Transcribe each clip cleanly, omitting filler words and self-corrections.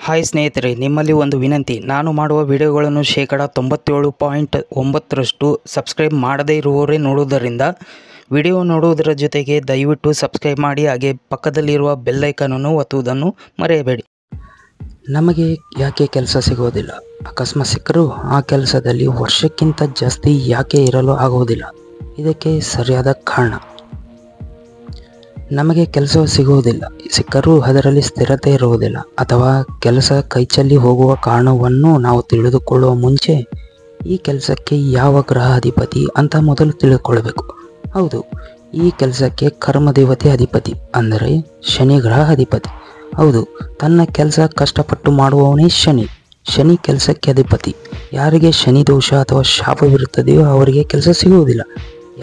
Hi ಸ್ನೇಹಿತರೆ, ನಿಮ್ಮಲ್ಲಿ ಒಂದು ವಿನಂತಿ. ನಾನು ಮಾಡುವ ವಿಡಿಯೋಗಳನ್ನು ಶೇಕಡ 97.9% ಸಬ್ಸ್ಕ್ರೈಬ್ ಮಾಡದೇ ಇರುವವರೇ ನೋಡುವುದರಿಂದ ವಿಡಿಯೋ ನೋಡುವುದರ ಜೊತೆಗೆ ದಯವಿಟ್ಟು ಸಬ್ಸ್ಕ್ರೈಬ್ ಮಾಡಿ, ಹಾಗೆ ಪಕ್ಕದಲ್ಲಿರುವ ಬೆಲ್ ಐಕಾನನ್ನು ಒತ್ತುವುದನ್ನು ಮರೆಯಬೇಡಿ. ನಮಗೆ ಯಾಕೆ ಕೆಲಸ ಸಿಗೋದಿಲ್ಲ? ಅಕಸ್ಮಾತ್ ಸಿಕ್ಕರೂ ಆ ಕೆಲಸದಲ್ಲಿ ವರ್ಷಕ್ಕಿಂತ ಜಾಸ್ತಿ ಯಾಕೆ ಇರಲು ಆಗುವುದಿಲ್ಲ? ಇದಕ್ಕೆ ಸರಿಯಾದ ಕಾರಣ. ನಮಗೆ ಕೆಲಸ ಸಿಗುವುದಿಲ್ಲ, ಸಿಕ್ಕರೂ ಅದರಲ್ಲಿ ಸ್ಥಿರತೆ ಇರುವುದಿಲ್ಲ, ಅಥವಾ ಕೆಲಸ ಕೈಚಲ್ಲಿ ಹೋಗುವ ಕಾರಣವನ್ನು ನಾವು ತಿಳಿದುಕೊಳ್ಳುವ ಮುಂಚೆ ಈ ಕೆಲಸಕ್ಕೆ ಯಾವ ಗ್ರಹ ಅಧಿಪತಿ ಅಂತ ಮೊದಲು ತಿಳಿದುಕೊಳ್ಳಬೇಕು. ಹೌದು, ಈ ಕೆಲಸಕ್ಕೆ ಕರ್ಮದೇವತೆ ಅಧಿಪತಿ ಅಂದರೆ ಶನಿ ಗ್ರಹ ಅಧಿಪತಿ. ಹೌದು, ತನ್ನ ಕೆಲಸ ಕಷ್ಟಪಟ್ಟು ಮಾಡುವವನೇ ಶನಿ. ಶನಿ ಕೆಲಸಕ್ಕೆ ಅಧಿಪತಿ. ಯಾರಿಗೆ ಶನಿ ದೋಷ ಅಥವಾ ಶಾಪವಿರುತ್ತದೆಯೋ ಅವರಿಗೆ ಕೆಲಸ ಸಿಗುವುದಿಲ್ಲ.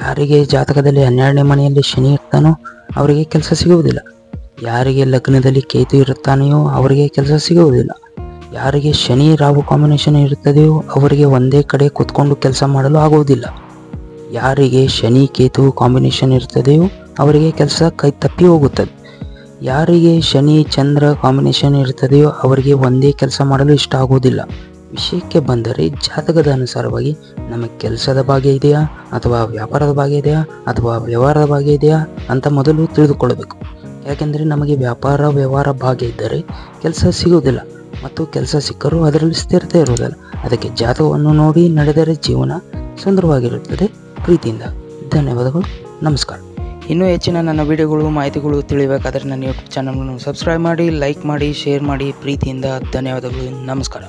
ಯಾರಿಗೆ ಜಾತಕದಲ್ಲಿ 12ನೇ ಮನೆಯಲ್ಲಿ ಶನಿ ಇರ್ತಾನೋ ಅವರಿಗೆ ಕೆಲಸ ಸಿಗುವುದಿಲ್ಲ. ಯಾರಿಗೆ ಲಗ್ನದಲ್ಲಿ ಕೇತು ಇರುತ್ತಾನೆಯೋ ಅವರಿಗೆ ಕೆಲಸ ಸಿಗುವುದಿಲ್ಲ. ಯಾರಿಗೆ ಶನಿ ರಾಹು ಕಾಂಬಿನೇಷನ್ ಇರುತ್ತದೆಯೋ ಅವರಿಗೆ ಒಂದೇ ಕಡೆ ಕೂತ್ಕೊಂಡು ಕೆಲಸ ಮಾಡಲು ಆಗುವುದಿಲ್ಲ. ಯಾರಿಗೆ ಶನಿ ಕೇತು ಕಾಂಬಿನೇಷನ್ ಇರುತ್ತದೆಯೋ ಅವರಿಗೆ ಕೆಲಸ ಕೈ ತಪ್ಪಿ ಹೋಗುತ್ತದೆ. ಯಾರಿಗೆ ಶನಿ ಚಂದ್ರ ಕಾಂಬಿನೇಷನ್ ಇರುತ್ತದೆಯೋ ಅವರಿಗೆ ಒಂದೇ ಕೆಲಸ ಮಾಡಲು ಇಷ್ಟ ಆಗುವುದಿಲ್ಲ. ವಿಷಯಕ್ಕೆ ಬಂದರೆ ಜಾತಕದ ಅನುಸಾರವಾಗಿ ನಮಗೆ ಕೆಲಸದ ಭಾಗ್ಯ ಇದೆಯಾ ಅಥವಾ ವ್ಯಾಪಾರದ ಭಾಗ್ಯ ಇದೆಯಾ ಅಥವಾ ವ್ಯವಹಾರದ ಭಾಗ್ಯ ಇದೆಯಾ ಅಂತ ಮೊದಲು ತಿಳಿದುಕೊಳ್ಳಬೇಕು. ಯಾಕೆಂದರೆ ನಮಗೆ ವ್ಯವಹಾರ ಭಾಗ್ಯ ಇದ್ದರೆ ಕೆಲಸ ಸಿಗುವುದಿಲ್ಲ, ಮತ್ತು ಕೆಲಸ ಸಿಕ್ಕರೂ ಅದರಲ್ಲಿ ಸ್ಥಿರತೆ ಇರುವುದಿಲ್ಲ. ಅದಕ್ಕೆ ಜಾತಕವನ್ನು ನೋಡಿ ನಡೆದರೆ ಜೀವನ ಸುಂದರವಾಗಿರುತ್ತದೆ. ಪ್ರೀತಿಯಿಂದ ಧನ್ಯವಾದಗಳು. ನಮಸ್ಕಾರ. ಇನ್ನೂ ಹೆಚ್ಚಿನ ನನ್ನ ವಿಡಿಯೋಗಳು ಮಾಹಿತಿಗಳು ತಿಳಿಯಬೇಕಾದರೆ ನನ್ನ ಯೂಟ್ಯೂಬ್ ಚಾನಲನ್ನು ಸಬ್ಸ್ಕ್ರೈಬ್ ಮಾಡಿ, ಲೈಕ್ ಮಾಡಿ, ಶೇರ್ ಮಾಡಿ. ಪ್ರೀತಿಯಿಂದ ಧನ್ಯವಾದಗಳು. ನಮಸ್ಕಾರ.